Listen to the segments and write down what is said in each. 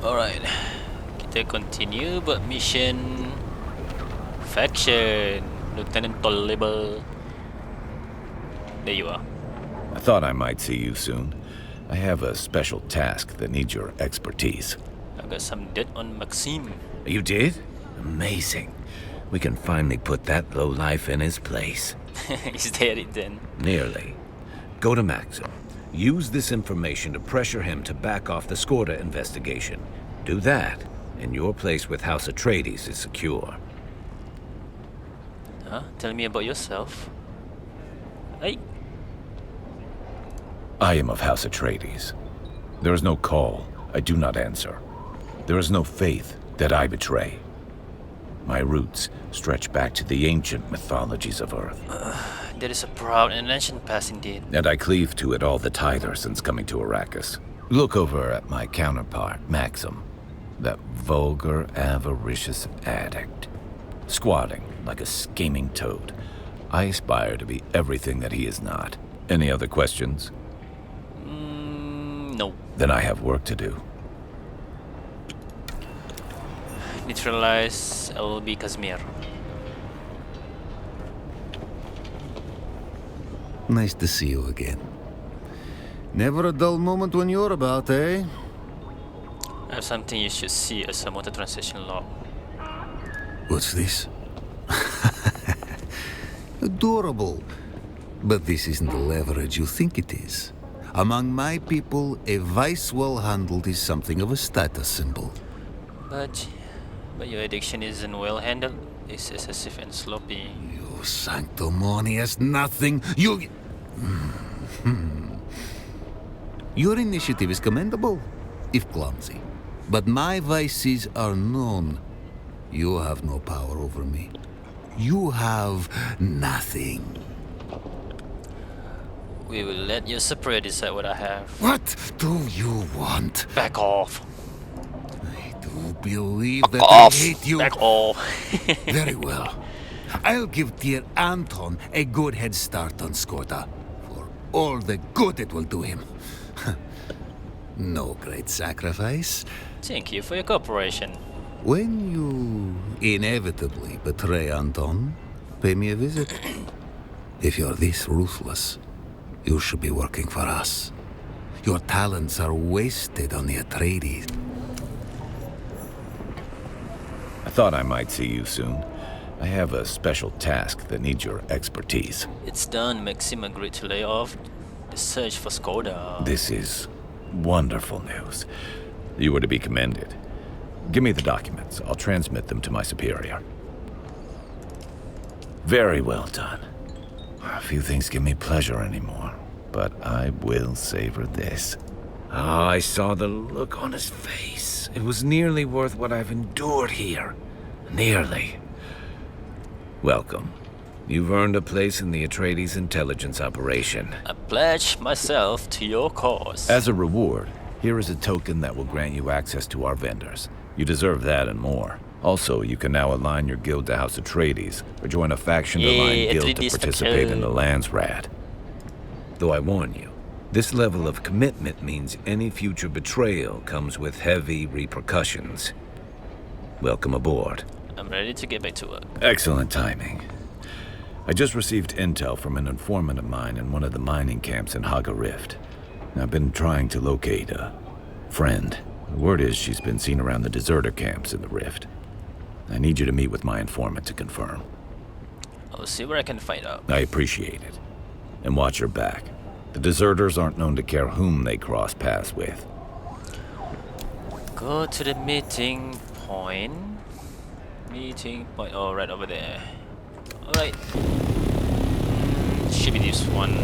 Alright, kita continue buat mission faction Lieutenant Tolerable. There you are. I thought I might see you soon. I have a special task that needs your expertise. I got some dirt on Maxime. You did? Amazing. We can finally put that lowlife in his place. Is that it then? Nearly. Go to Maxim. Use this information to pressure him to back off the Skorda investigation. Do that, and your place with House Atreides is secure. Huh? Tell me about yourself. Hey. I am of House Atreides. There is no call I do not answer. There is no faith that I betray. My roots stretch back to the ancient mythologies of Earth. There is a proud and ancient past indeed. And I cleave to it all the tighter since coming to Arrakis. Look over at my counterpart, Maxim. That vulgar, avaricious addict. Squatting like a scheming toad. I aspire to be everything that he is not. Any other questions? No. Then I have work to do. Neutralize LB Kazmir. Nice to see you again. Never a dull moment when you're about, eh? I have something you should see as a motor transition log. What's this? Adorable. But this isn't the leverage you think it is. Among my people, a vice well handled is something of a status symbol. But your addiction isn't well handled. It's excessive and sloppy. You sanctimonious nothing. You... Your initiative is commendable, if clumsy. But my vices are known. You have no power over me. You have nothing. We will let your superior decide what I have. What do you want? Back off. I do believe that Off. I hate you. Back off. Very well. I'll give dear Anton a good head start on Skorda, for all the good it will do him. No great sacrifice. Thank you for your cooperation. When you inevitably betray Anton, pay me a visit. If you're this ruthless, you should be working for us. Your talents are wasted on the Atreides. I thought I might see you soon. I have a special task that needs your expertise. It's done. Maxim agreed to lay off the search for Skorda. This is wonderful news. You were to be commended. Give me the documents. I'll transmit them to my superior. Very well done. Few things give me pleasure anymore, but I will savor this. Ah, I saw the look on his face. It was nearly worth what I've endured here. Nearly. Welcome. You've earned a place in the Atreides intelligence operation. I pledge myself to your cause. As a reward, here is a token that will grant you access to our vendors. You deserve that and more. Also, you can now align your guild to House Atreides, or join a faction-aligned guild to Atreides participate in the faction. Landsrat. Though I warn you, this level of commitment means any future betrayal comes with heavy repercussions. Welcome aboard. I'm ready to get back to work. Excellent timing. I just received intel from an informant of mine in one of the mining camps in Haga Rift. I've been trying to locate a friend. The word is she's been seen around the deserter camps in the Rift. I need you to meet with my informant to confirm. I'll see where I can find out. I appreciate it. And watch your back. The deserters aren't known to care whom they cross paths with. Go to the meeting point. Meeting point. Oh, right over there. Alright. Should be this one.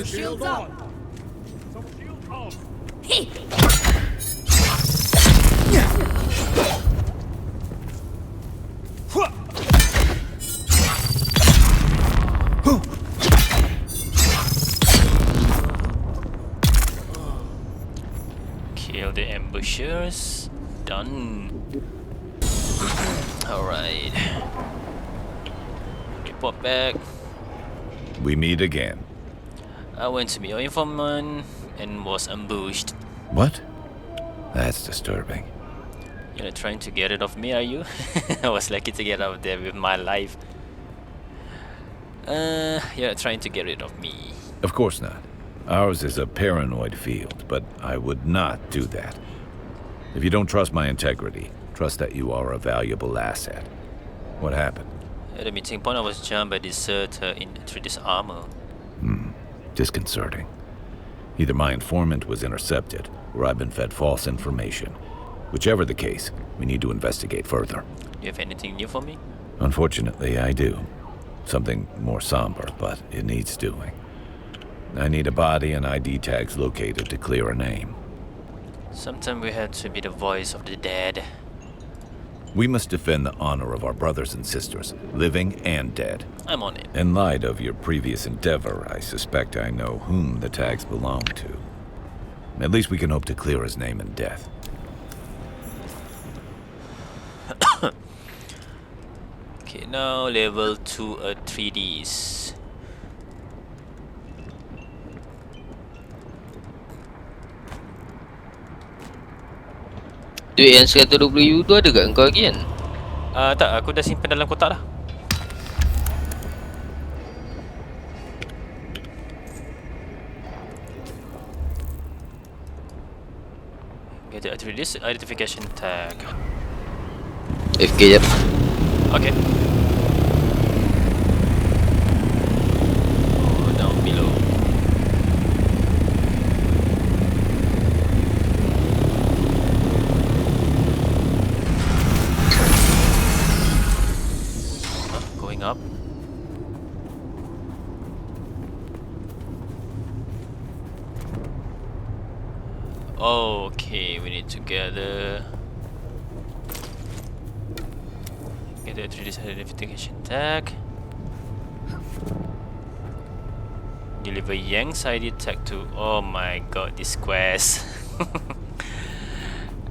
Shields up! Hey! Ambushers done. Alright. Report back. We meet again. I went to meet your informant and was ambushed. What? That's disturbing. You're not trying to get rid of me, are you? I was lucky to get out of there with my life. You're not trying to get rid of me. Of course not. Ours is a paranoid field, but I would not do that. If you don't trust my integrity, trust that you are a valuable asset. What happened? At the meeting point, I was jumped by deserter in 3D armor. Disconcerting. Either my informant was intercepted, or I've been fed false information. Whichever the case, we need to investigate further. Do you have anything new for me? Unfortunately, I do. Something more somber, but it needs doing. I need a body and ID tags located to clear a name. Sometimes we have to be the voice of the dead. We must defend the honor of our brothers and sisters, living and dead. I'm on it. In light of your previous endeavor, I suspect I know whom the tags belong to. At least we can hope to clear his name in death. Okay, now level 2 3Ds. Duit yang 120 tu ada kat kau lagi kan? Tak, aku dah simpan dalam kotak dah. Get the 3Ds identification tag. FK jap. Okay. Oh, down below. Going up. Okay, we need to gather. Get the 3D identification tag. Deliver Yang's ID tag to. Oh my god, this quest.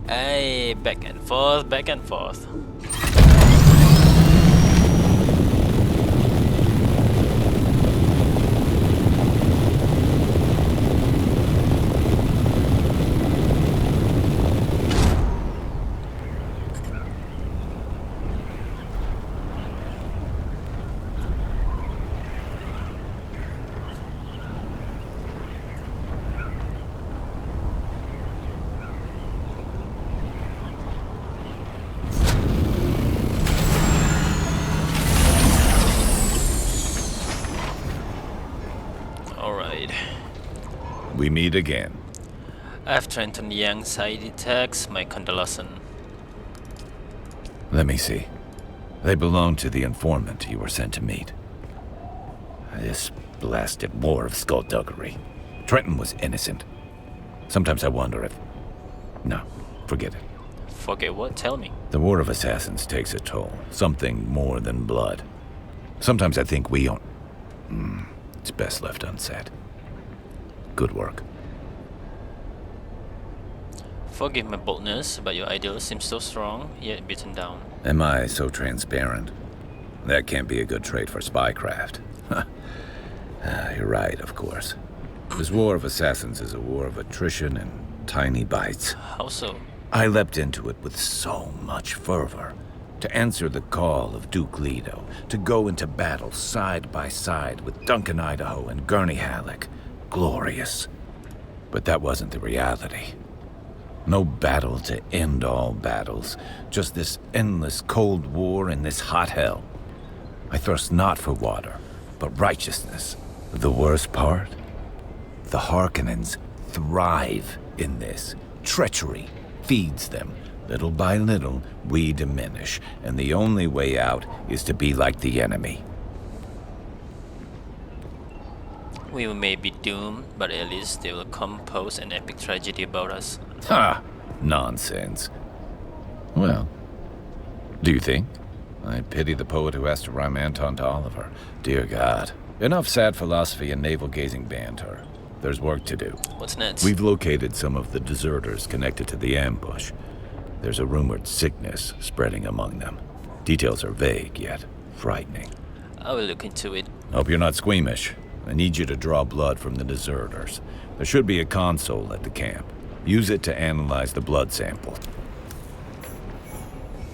Hey, back and forth, back and forth. We meet again. I've Trenton Yang's ID tags, my condolences. Let me see. They belong to the informant you were sent to meet. This blasted war of skullduggery. Trenton was innocent. Sometimes I wonder if... No, forget it. Forget what? Tell me. The war of assassins takes a toll. Something more than blood. Sometimes I think we own... It's best left unsaid. Good work. Forgive my boldness, but your ideals seem so strong, yet beaten down. Am I so transparent? That can't be a good trait for spycraft. You're right, of course. This war of assassins is a war of attrition and tiny bites. How so? I leapt into it with so much fervor. To answer the call of Duke Leto, to go into battle side by side with Duncan Idaho and Gurney Halleck. Glorious. But that wasn't the reality. No battle to end all battles, just this endless cold war in this hot hell. I thirst not for water, but righteousness. The worst part? The Harkonnens thrive in this. Treachery feeds them. Little by little, we diminish, and the only way out is to be like the enemy. We may be doomed, but at least they will compose an epic tragedy about us. Ha! Nonsense. Well, do you think? I pity the poet who has to rhyme Anton to Oliver. Dear God. Enough sad philosophy and navel-gazing banter. there's work to do. What's next? We've located some of the deserters connected to the ambush. There's a rumored sickness spreading among them. Details are vague, yet frightening. I will look into it. Hope you're not squeamish. I need you to draw blood from the deserters. There should be a console at the camp. Use it to analyze the blood sample.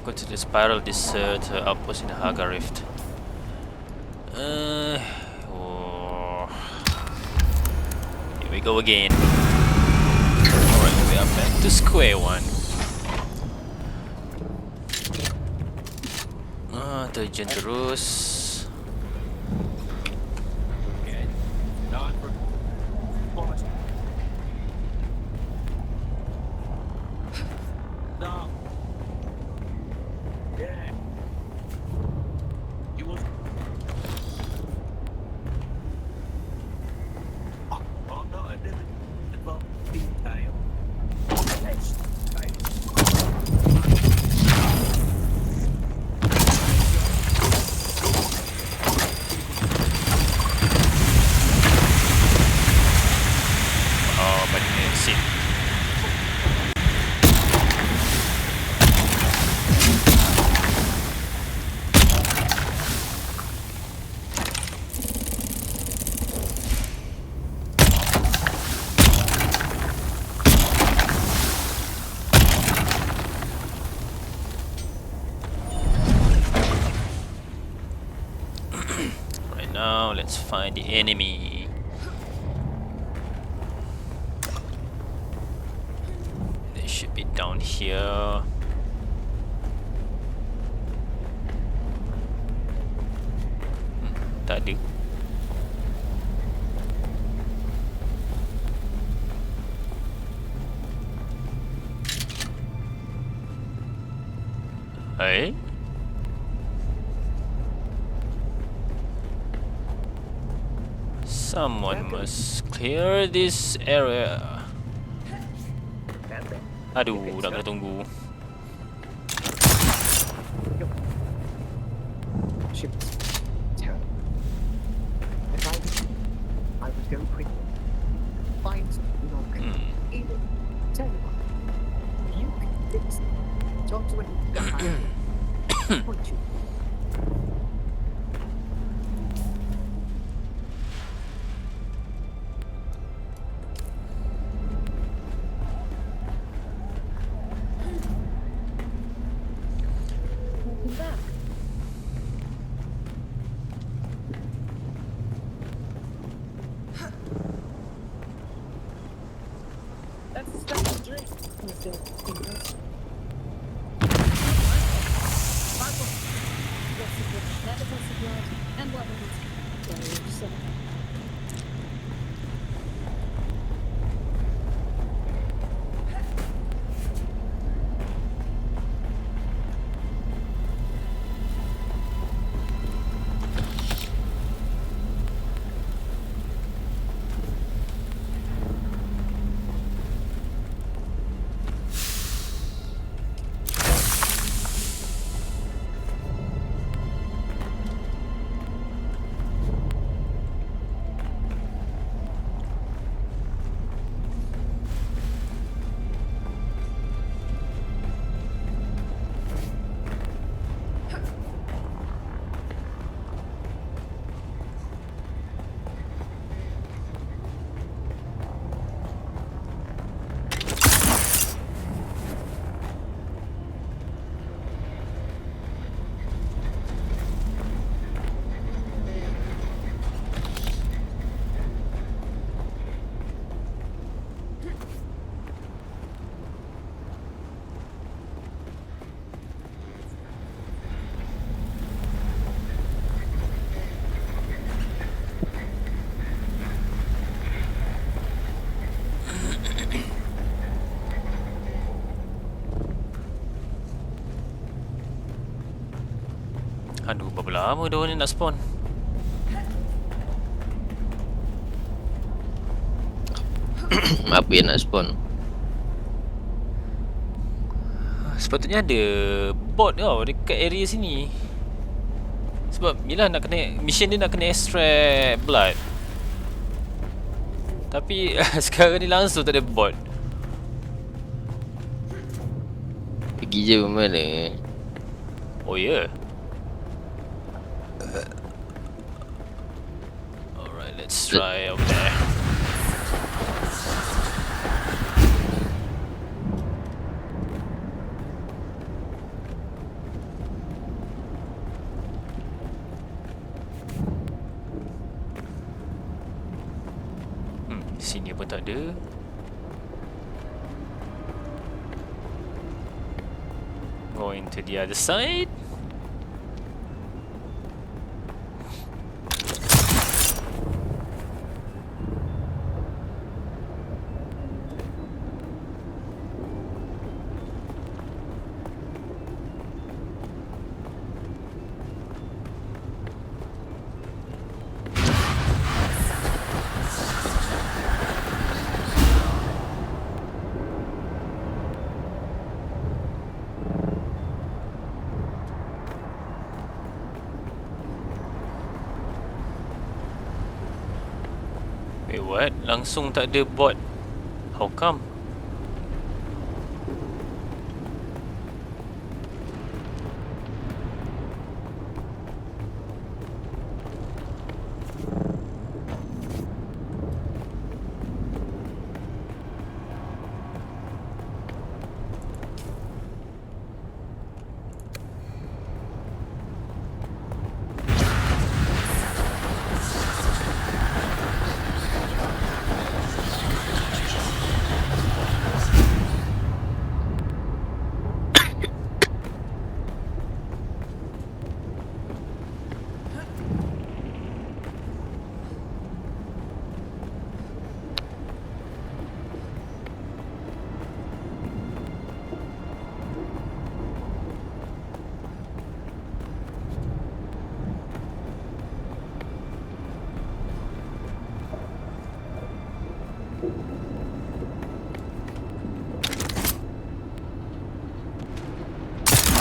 Go to the spiral desert outpost in the Haga Rift. Oh. Here we go again. Alright, we are back to square one. Terjun terus. Now let's find the enemy. They should be down here. Tak ada. Eh? Someone must clear this area. Aduh, dah kena tunggu. Aduh, berapa lama dia ni nak spawn? Apa yang nak spawn? Sepatutnya ada bot tau dekat area sini. Sebab bila nak kena mission dia nak kena extract blood. Tapi sekarang ni langsung tak ada bot. Pergi je mana. Oh ya. Alright, let's try over there. Sini pun tak ada. Going to the other side. Wait, what? Langsung tak ada bot. How come?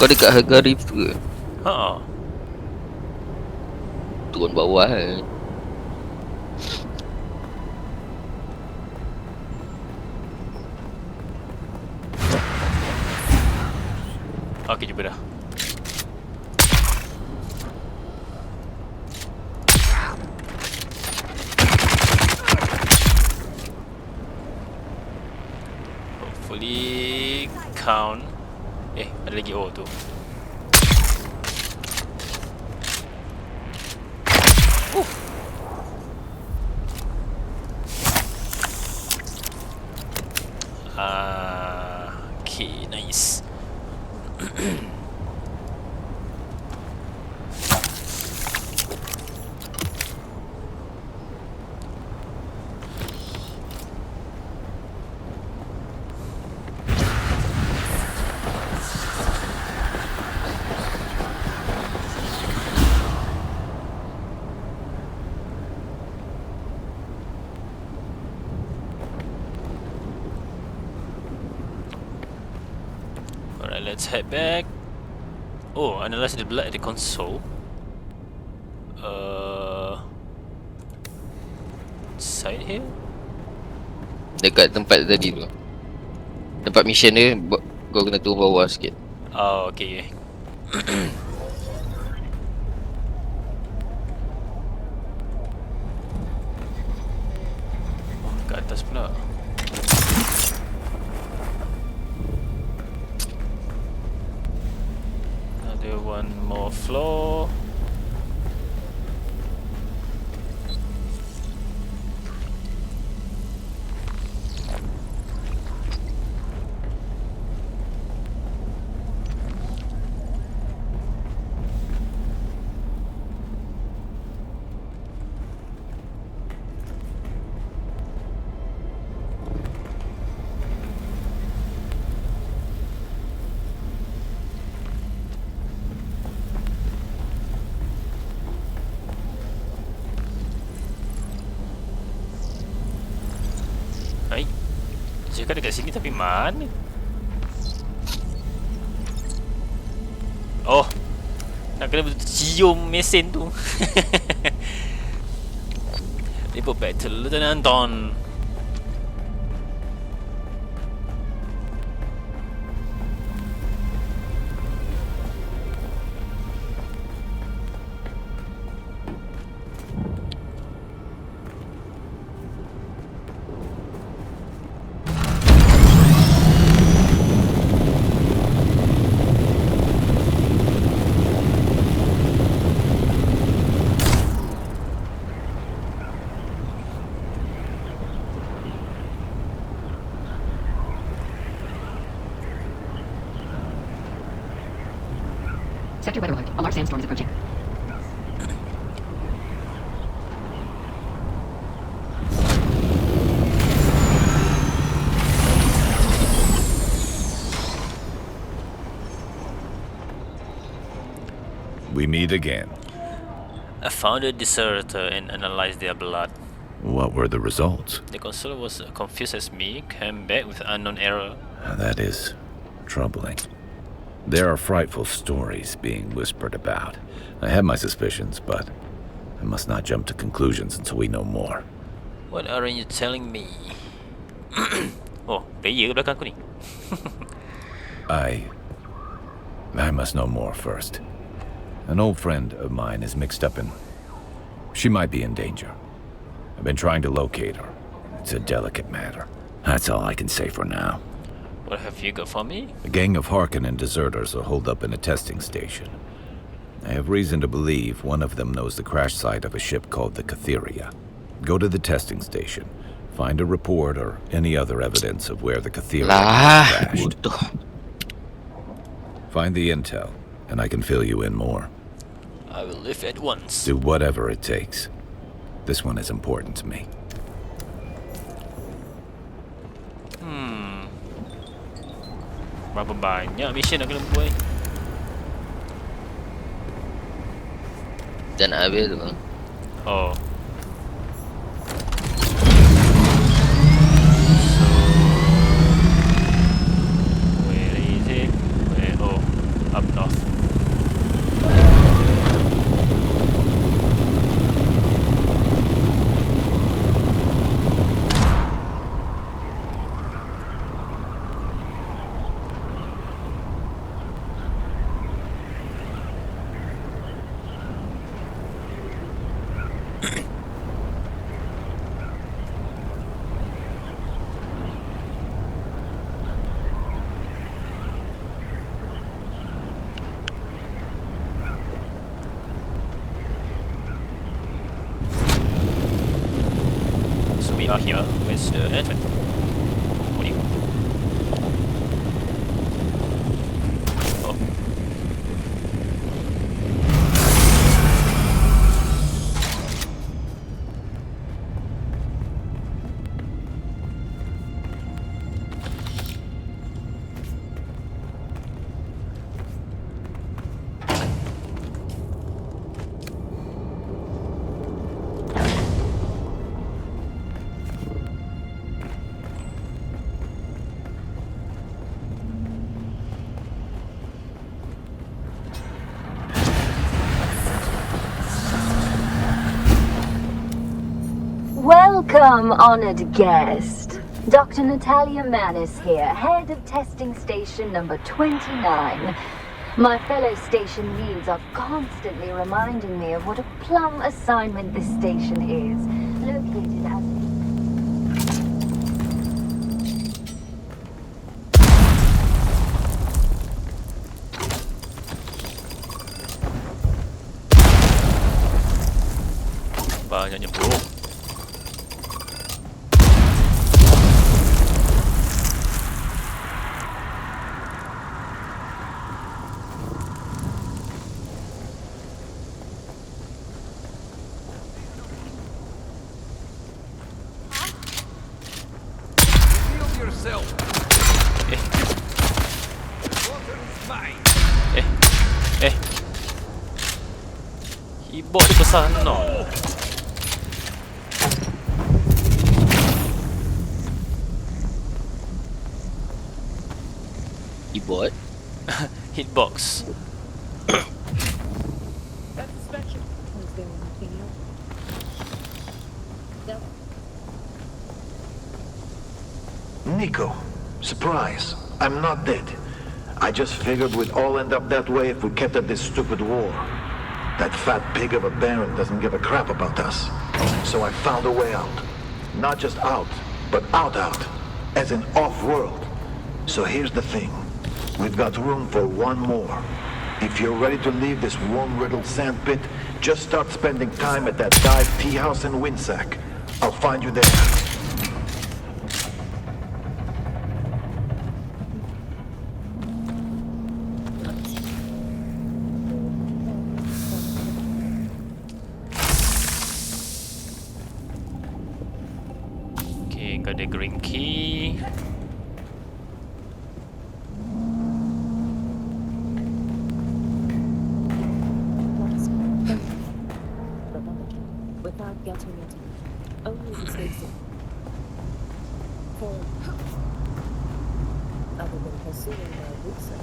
Kau dekat harga reef tu ke? Ha. Turun bawah kan. Okey, jumpa dah. Hopefully count. Ada lagi. Oh tu. Okay, nice. Alright, let's head back. Oh, analyze the blood at the console. Side here? Dekat tempat tadi tu. Tempat mission dia, kau kena turun bawah sikit. Oh, okay. Oh, kat atas pula. Another one more floor. Hai. Cakap dekat sini tapi mana? Oh, nak kena cium mesin tu. Report back to Lieutenant Don. Sector weather alert. A large sandstorm is approaching. We meet again. I found a deserter and analyzed their blood. What were the results? The consular was confused as me, came back with unknown error. That is troubling. There are frightful stories being whispered about. I have my suspicions, but I must not jump to conclusions until we know more. What aren't you telling me? Oh, player ke belakang aku ni. I must know more first. An old friend of mine is mixed up in... She might be in danger. I've been trying to locate her. It's a delicate matter. That's all I can say for now. What have you got for me? A gang of Harkonnen deserters are holed up in a testing station. I have reason to believe one of them knows the crash site of a ship called the Catheria. Go to the testing station. Find a report or any other evidence of where the Catheria crashed. Bodoh. Find the intel, and I can fill you in more. I will leave at once. Do whatever it takes. This one is important to me. Berapa banyak mission nak kena buat? Dan habis tu bang. Oh. Where is it? Where? Oh, up north. So we are here. Where's the entrance? What do you? Oh. Welcome, honored guest. Dr. Natalia Manis here, head of testing station number 29. My fellow station leads are constantly reminding me of what a plum assignment this station is. Located as... Banyaknya bro. Ibok dia besar no. Keyboard. Hitbox. Nico, surprise. I'm not dead. I just figured we'd all end up that way if we kept at this stupid war. That fat pig of a Baron doesn't give a crap about us. So I found a way out. Not just out, but out, as in off-world. So here's the thing. We've got room for one more. If you're ready to leave this worm-riddled sandpit, just start spending time at that dive tea house in Windsack. I'll find you there. Okay, got the green key. Without getting into only mistakes for other than pursuing their research.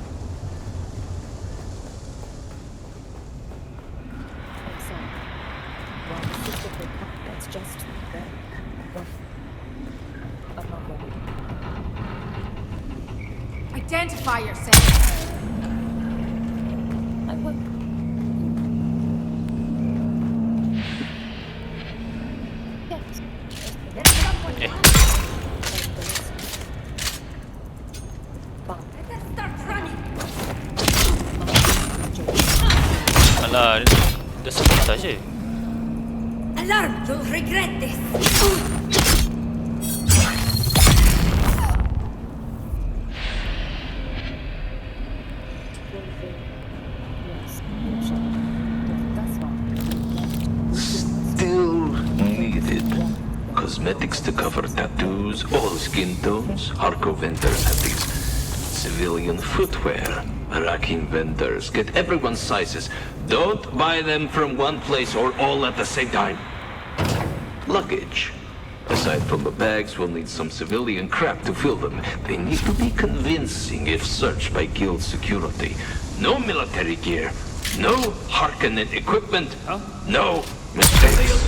I'm sorry. Well, the system will come. That's just that. Well, I'm not ready. Identify yourself! I will. Yes. There's someone Eh. Let's start running! Alah, dia sebentar je. Alarm! You'll regret this! Yes. That's fine. Still needed. Cosmetics to cover tattoos, all skin tones. Hardcore vendors have these civilian footwear. Racking vendors get everyone's sizes. Don't buy them from one place or all at the same time. Luggage. Aside from the bags, we'll need some civilian crap to fill them. They need to be convincing if searched by guild security. No military gear. No Harkonnen equipment. No mistakes.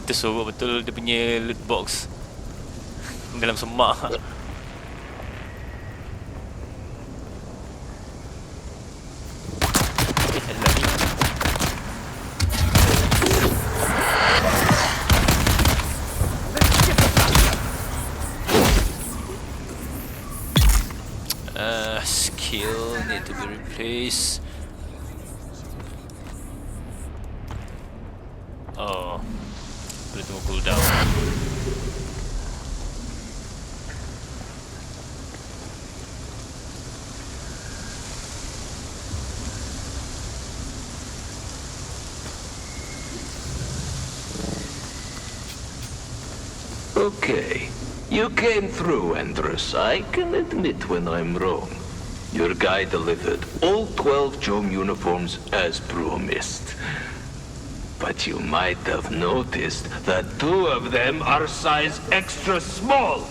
Tersorok betul dia punya loot box dalam semak. Skill need to be replaced. Oh, perlu tunggu cooldown. Okay. You came through, Andrus. I can admit when I'm wrong. Your guy delivered all 12 Jom uniforms as promised. But you might have noticed that 2 of them are size extra small.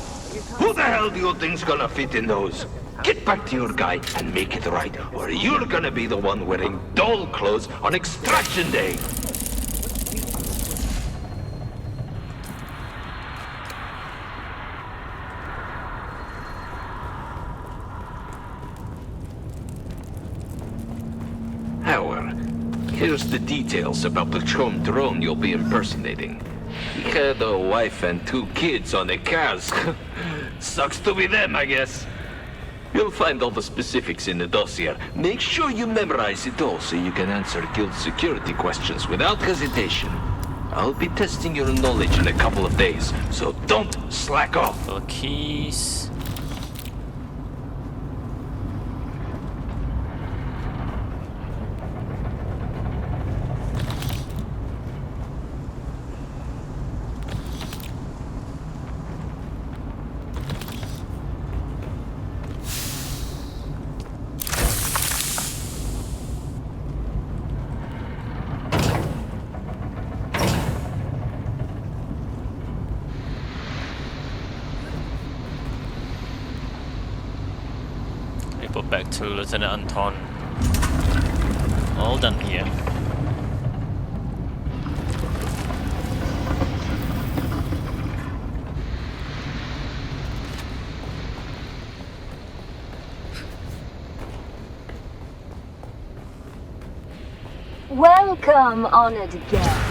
Who the hell do you think's gonna fit in those? Get back to your guy and make it right, or you're gonna be the one wearing doll clothes on extraction day. Here's the details about the Chom drone you'll be impersonating. He had a wife and 2 kids on a cask. Sucks to be them, I guess. You'll find all the specifics in the dossier. Make sure you memorize it all so you can answer guild security questions without hesitation. I'll be testing your knowledge in a couple of days, so don't slack off. Keys. Report back to Lieutenant Anton. All done here. Welcome, honored guest.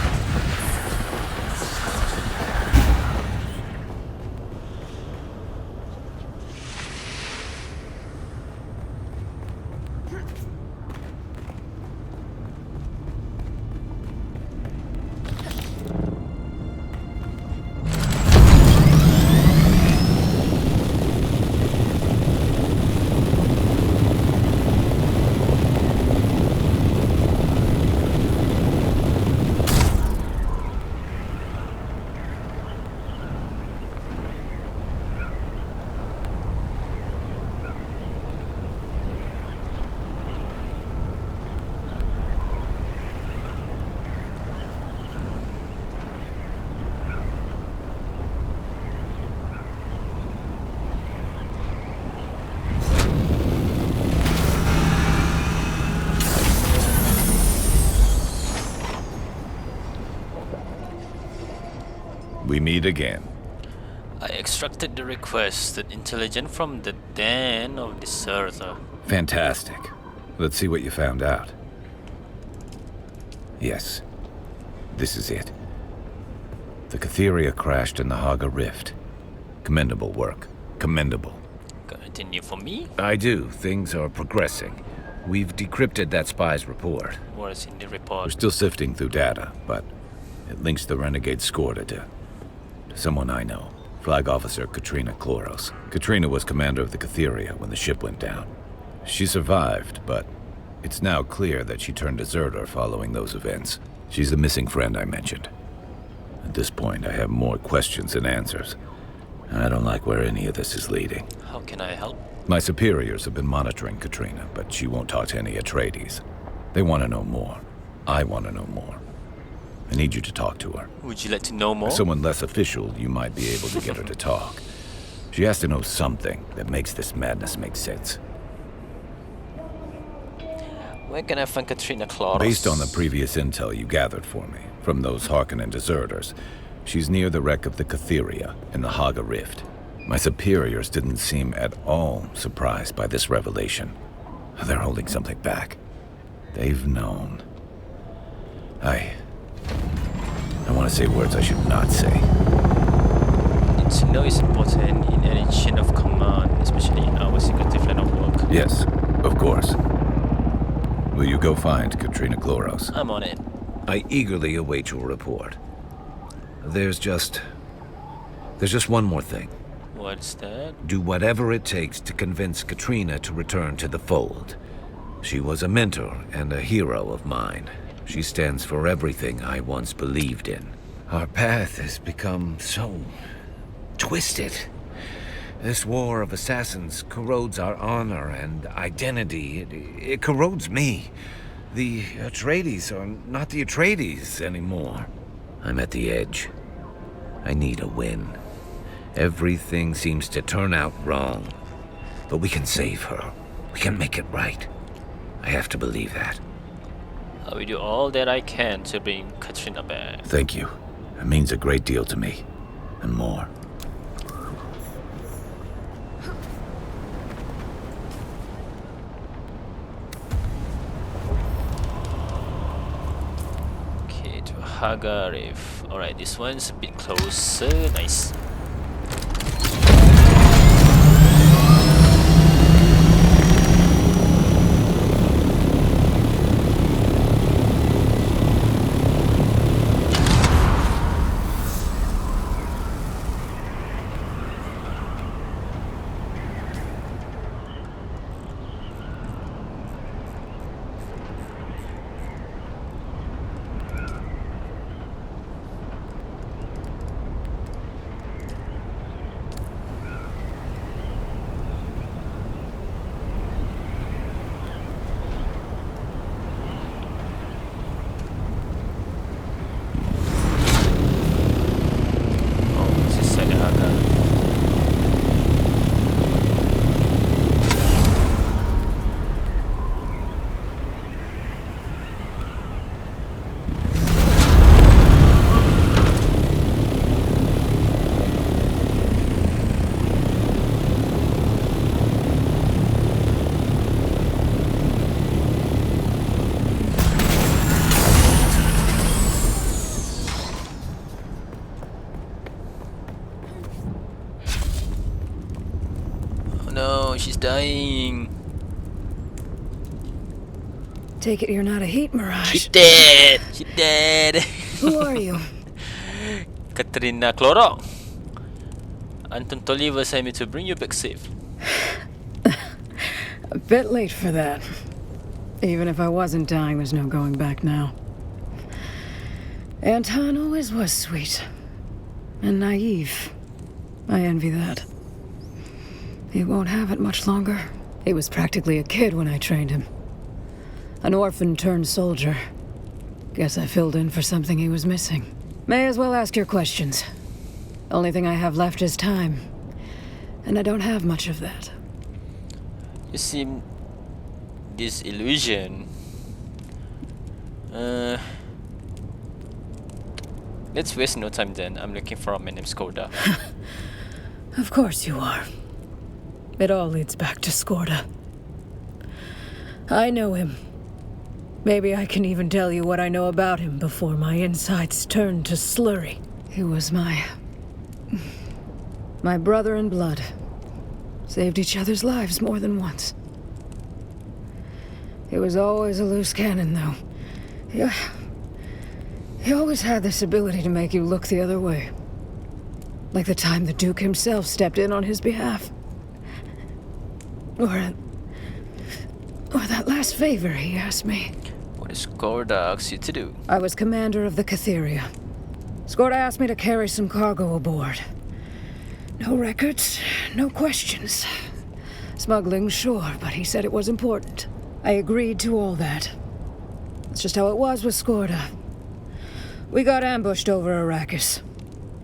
meet again. I extracted the requested intelligence from the den of deserter. Fantastic. Let's see what you found out. Yes. This is it. The Catheria crashed in the Haga Rift. Commendable work. Commendable. Continue for me? I do. Things are progressing. We've decrypted that spy's report. What's in the We're report? still sifting through data, but it links the renegade Skorda to someone I know. Flag Officer Katrina Kloros. Katrina was commander of the Catheria when the ship went down. She survived, but it's now clear that she turned deserter following those events. She's the missing friend I mentioned. At this point, I have more questions than answers. I don't like where any of this is leading. How can I help? My superiors have been monitoring Katrina, but she won't talk to any Atreides. They want to know more. I want to know more. I need you to talk to her. Would you like to know more? As someone less official, you might be able to get her to talk. She has to know something that makes this madness make sense. Where can I find Katrina Kloros? Based on the previous intel you gathered for me, from those Harkonnen deserters, she's near the wreck of the Catheria in the Haga Rift. My superiors didn't seem at all surprised by this revelation. They're holding something back. They've known. I want to say words I should not say. To know is important in any chain of command, especially in our secretive line of work. Yes, of course. Will you go find Katrina Kloros? I'm on it. I eagerly await your report. There's just one more thing. What's that? Do whatever it takes to convince Katrina to return to the fold. She was a mentor and a hero of mine. She stands for everything I once believed in. Our path has become so twisted. This war of assassins corrodes our honor and identity. It corrodes me. The Atreides are not the Atreides anymore. I'm at the edge. I need a win. Everything seems to turn out wrong. But we can save her. We can make it right. I have to believe that. I will do all that I can to bring Katrina back. Thank you. It means a great deal to me. And more. Okay, to Haga Rift. Alright, this one's a bit closer. Nice. No, she's dying. Take it you're not a heat mirage. She's dead. She's dead. Who are you? Katrina Kloros. Anton Toliver sent me to bring you back safe. A bit late for that. Even if I wasn't dying, there's no going back now. Anton always was sweet. And naive. I envy that. He won't have it much longer. He was practically a kid when I trained him. An orphan turned soldier. Guess I filled in for something he was missing. May as well ask your questions. Only thing I have left is time. And I don't have much of that. You seem disillusioned. Let's waste no time then. I'm looking for a man named Skorda. Of course you are. It all leads back to Skorda. I know him. Maybe I can even tell you what I know about him before my insides turn to slurry. He was my brother in blood. Saved each other's lives more than once. He was always a loose cannon, though. He always had this ability to make you look the other way. Like the time the Duke himself stepped in on his behalf. Or that last favor he asked me. What does Skorda ask you to do? I was commander of the Catheria. Skorda asked me to carry some cargo aboard. No records, no questions. Smuggling, sure, but he said it was important. I agreed to all that. It's just how it was with Skorda. We got ambushed over Arrakis.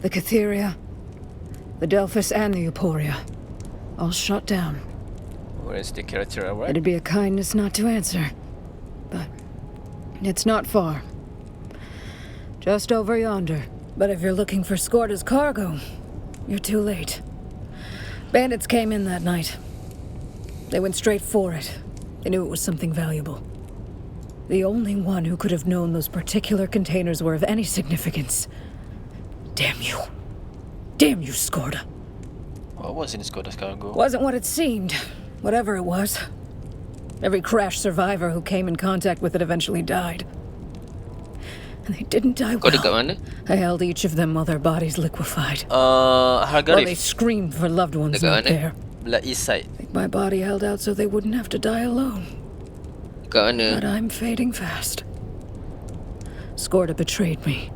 The Catheria, the Delphus, and the Euphoria. All shot down. Where is the character away? It'd be a kindness not to answer. But it's not far. Just over yonder. But if you're looking for Skorda's cargo, you're too late. Bandits came in that night. They went straight for it. They knew it was something valuable. The only one who could have known those particular containers were of any significance. Damn you. Damn you, Skorda. What was in Skorda's cargo? Wasn't what it seemed. Whatever it was. Every crash survivor who came in contact with it eventually died. And they didn't die Kau dekat well. mana? I held each of them while their bodies liquefied. Harga While they Reef. screamed for loved ones Dekat not mana? there. Belah east side. I think my body held out so they wouldn't have to die alone. Kat But mana? I'm fading fast. Skorda betrayed me.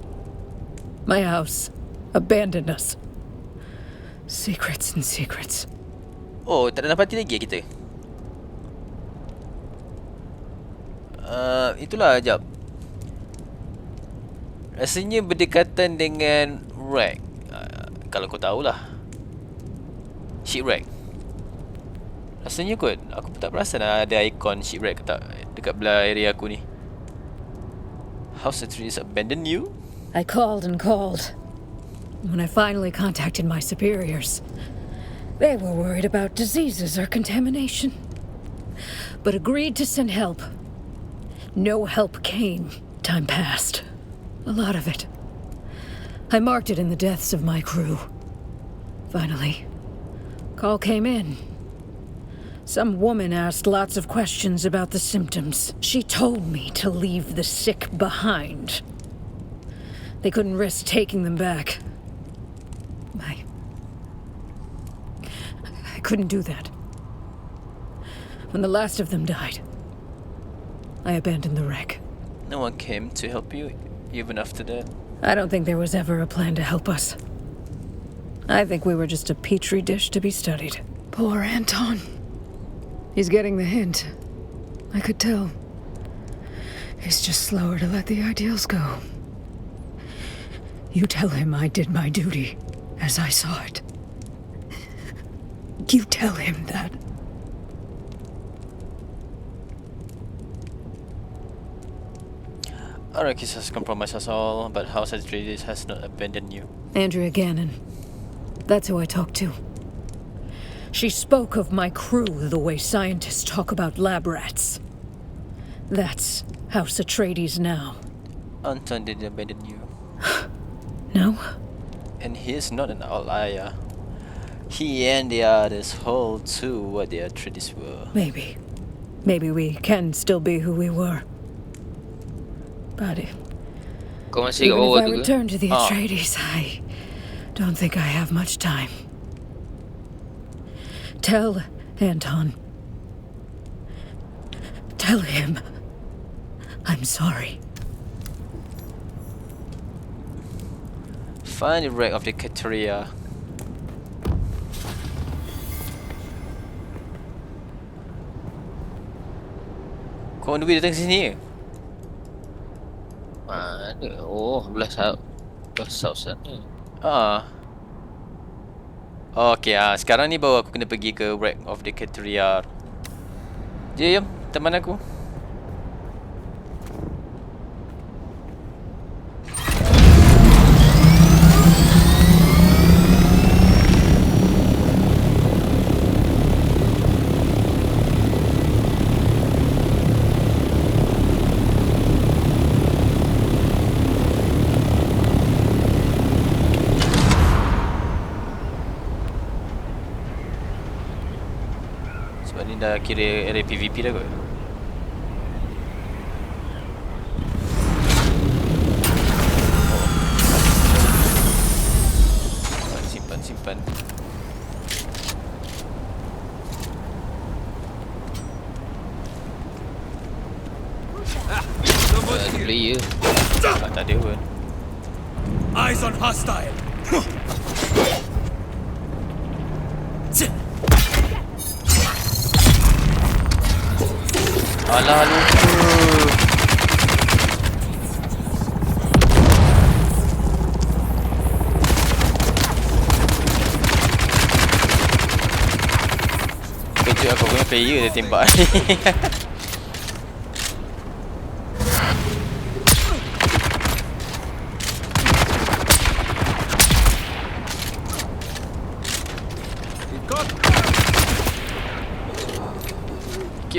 My house abandoned us. Secrets and secrets. Oh, tak ada parti lagi kita? Itulah, jap. Rasanya berdekatan dengan wreck. Kalau kau tahulah. Shipwreck. Rasanya kot. Aku tak perasan ada ikon shipwreck tak dekat belah area aku ni. House Atreides abandoned you? I called and called. When I finally contacted my superiors, they were worried about diseases or contamination, but agreed to send help. No help came. Time passed. A lot of it. I marked it in the deaths of my crew. Finally, call came in. Some woman asked lots of questions about the symptoms. She told me to leave the sick behind. They couldn't risk taking them back. I couldn't do that. When the last of them died, I abandoned the wreck. No one came to help you, even after that? I don't think there was ever a plan to help us. I think we were just a petri dish to be studied. Poor Anton. He's getting the hint. I could tell. He's just slower to let the ideals go. You tell him I did my duty, as I saw it. You tell him that. Arrakis has compromised us all, but House Atreides has not abandoned you. Andrea Gannon. That's who I talked to. She spoke of my crew the way scientists talk about lab rats. That's House Atreides now. Anton didn't abandon you. No? And he's not an outlier. He and the others hold to what the Atreides were. Maybe. Maybe we can still be who we were. But Kau masih kat even bawah if I tu ke? return to the Atreides, I don't think I have much time. Tell Anton. Tell him I'm sorry. Find the wreck of the Catheria. Kau on the way datang sini ke? Mana? Oh, belah south sana. Okay, sekarang ni baru aku kena pergi ke wreck of the Catheria. Jom, teman aku. Sebab ni dah kira area PvP dah kot. Simpan. Ada player. Tak ada pun. Eyes on hostile. Alah, lupa. Kejut aku punya player dia tembak ni.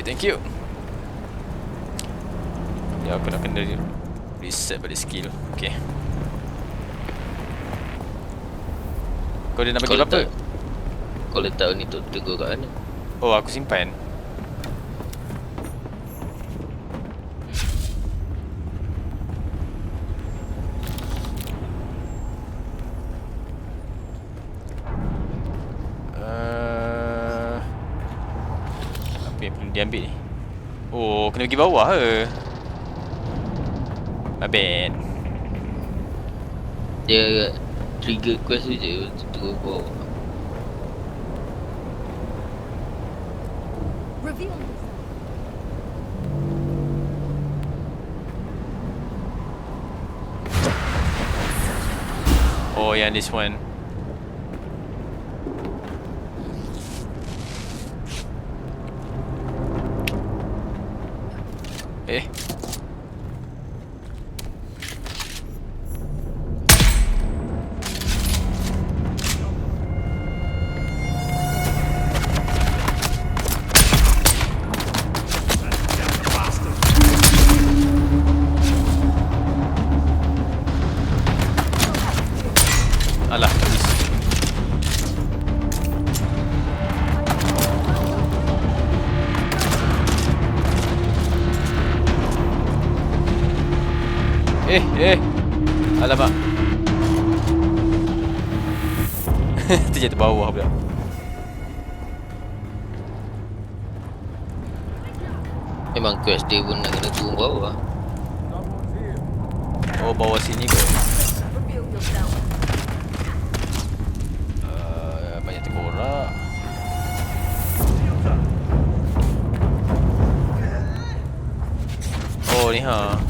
Thank you. Ya, aku nak kena reset balik skill. Okay. Kau dia nak bagi apa? Kau letak ni tu tegur kat mana? Oh, aku simpan. Apa yang perlu diambil ni? Oh, kena pergi bawah ke? My bad. Dia trigger quest je turun bawah. Reveal yourself. Oh, yang this one. Alah, habis. Alamak. Terjatuh bawah pula. Memang quest dia pun nak kena turun bawah. Oh, bawah sini kot. Reveal yourself. Banyak tengkorak. Oh, ni ha.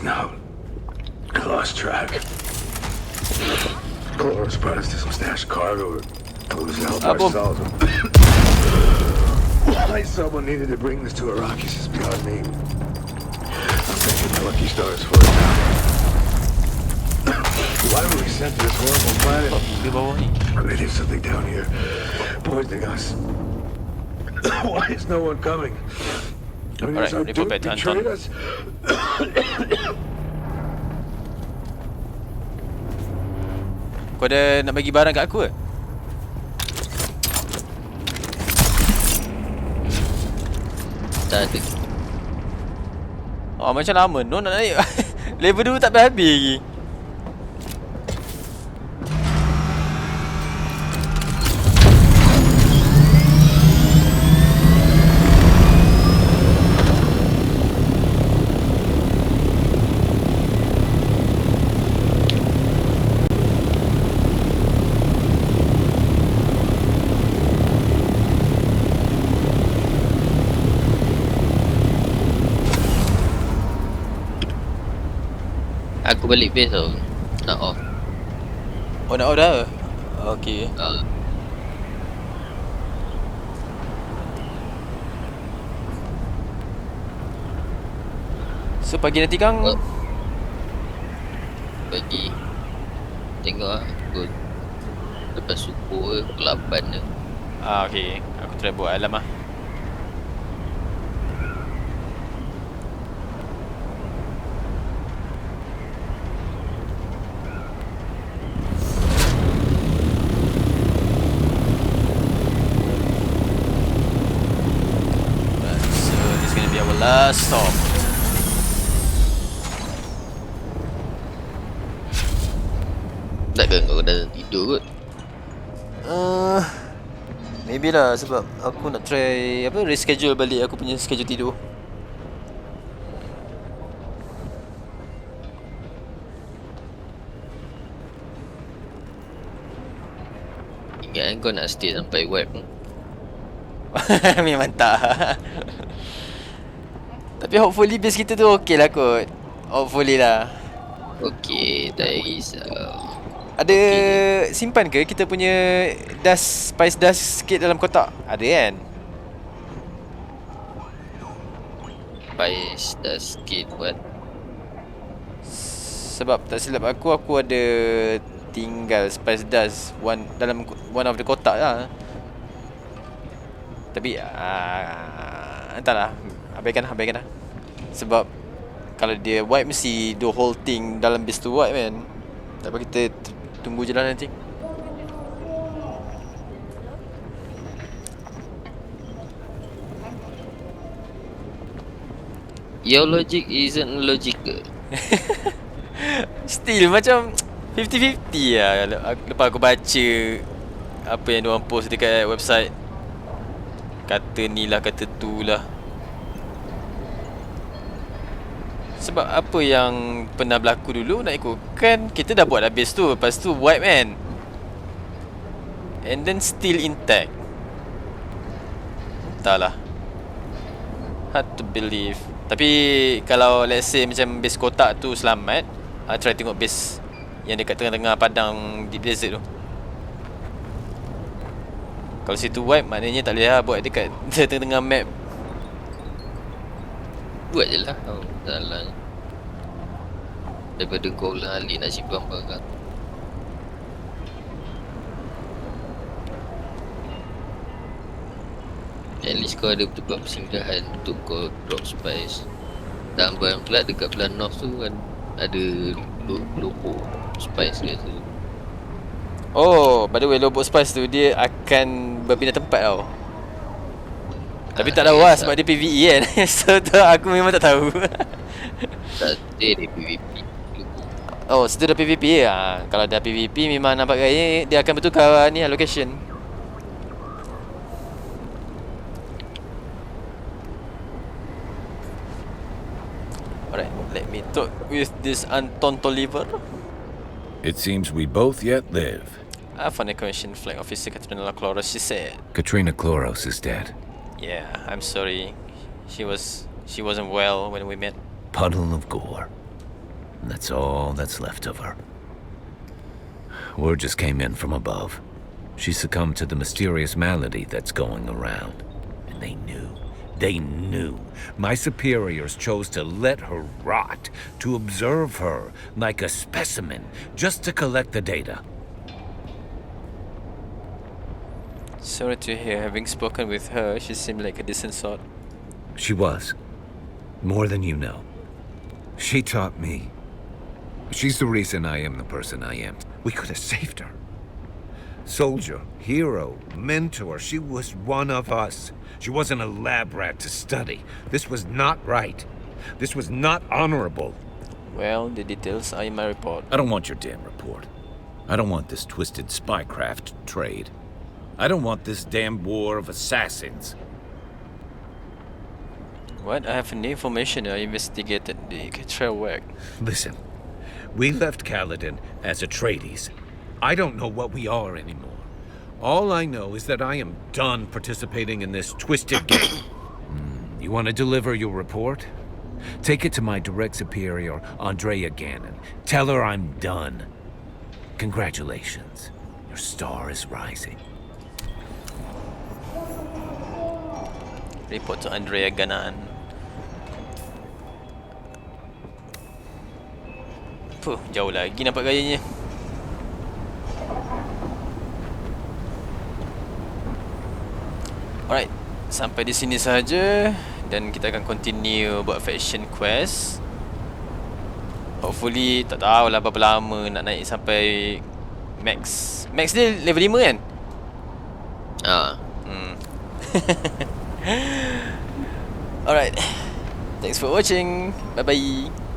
Now, I lost track. Cloris brought us to some stashed cargo. It was held by Salzar. Why someone needed to bring this to Arrakis is beyond me. I'm thinking my lucky stars for it now. Why were we sent to this horrible planet? Maybe there's something down here poisoning us. Why is no one coming? I mean, Alright, report back to Anton. us? Kau ada nak bagi barang kat aku ke? Tak ada. Oh, macam lama no nak naik. Level 2 tak habis lagi. Aku balik base tau. Nak off. Oh, nak off dah? Okay. So pagi nanti Kang Oh. Bagi tengok lah pukul lepas subuh ke pukul 8 ke. okay. Aku try buat alam lah. So this gonna be our last stop. Takkan kau dah tidur kot? Maybe lah sebab aku nak try apa reschedule balik aku punya schedule tidur. Ingat kan kau nak stay sampai wipe tu. Memang tak. Tapi hopefully base kita tu okay lah kot. Hopefully lah. Okay, tak risau. Ada simpan ke kita punya dust, spice dust sikit dalam kotak? Ada kan? Spice dah sikit buat. Sebab tak silap aku ada tinggal spice dust dalam one of the kotak lah. Tapi entahlah, abaikan lah. Sebab kalau dia wipe mesti the whole thing dalam base tu wipe kan. Tak apa, kita tunggu je lah nanti. Your logic isn't logical. Still macam 50-50 lah. Lepas aku baca apa yang diorang post dekat website, kata ni lah, kata tu lah. Sebab apa yang pernah berlaku dulu nak ikutkan, kita dah buat habis tu, lepas tu wipe kan, and then still intact. Entahlah, hard to believe. Tapi kalau let's say macam base kotak tu selamat, try tengok base yang dekat tengah-tengah padang di desert tu. Kalau situ wipe, maknanya tak boleh lah buat dekat tengah-tengah map. Buat je lah. Oh, salah. Daripada kau ulang alik nak simpan barang. At least kau ada tempat persinggahan untuk kau drop spice. Dan barang pula dekat belah north tu kan ada lobok spice kat situ. Oh, by the way, lobok spice tu dia akan berpindah tempat tau. Tapi tak tahu lah sebab dia PvE kan. So tu aku memang tak tahu. Tak stay di PvP. Oh, situ dah PvP lah. Kalau dah PvP memang nampak gaya dia akan bertukar ni lah, location. Alright, let me talk with this Anton Toliver. It seems we both yet live. I found a commission flag officer Katrina Cloros, she said. Katrina Chloros is dead. Yeah, I'm sorry. She wasn't well when we met. Puddle of gore. That's all that's left of her. Word just came in from above. She succumbed to the mysterious malady that's going around. And they knew. My superiors chose to let her rot, to observe her like a specimen, just to collect the data. Sorry to hear. Having spoken with her, she seemed like a decent sort. She was. More than you know. She taught me. She's the reason I am the person I am. We could have saved her. Soldier, hero, mentor, she was one of us. She wasn't a lab rat to study. This was not right. This was not honorable. Well, the details are in my report. I don't want your damn report. I don't want this twisted spycraft trade. I don't want this damn war of assassins. What? I have new information. I investigated the trail work. Listen, we left Kaladin as Atreides. I don't know what we are anymore. All I know is that I am done participating in this twisted game. You want to deliver your report? Take it to my direct superior, Andrea Gannon. Tell her I'm done. Congratulations. Your star is rising. Report to Andrea Ganan. Puh, jauh lagi nampak gayanya. Alright, sampai di sini saja dan kita akan continue buat faction quest. Hopefully tak tahulah berapa lama nak naik sampai max. Max dia level 5 kan? Alright. Thanks for watching. Bye bye.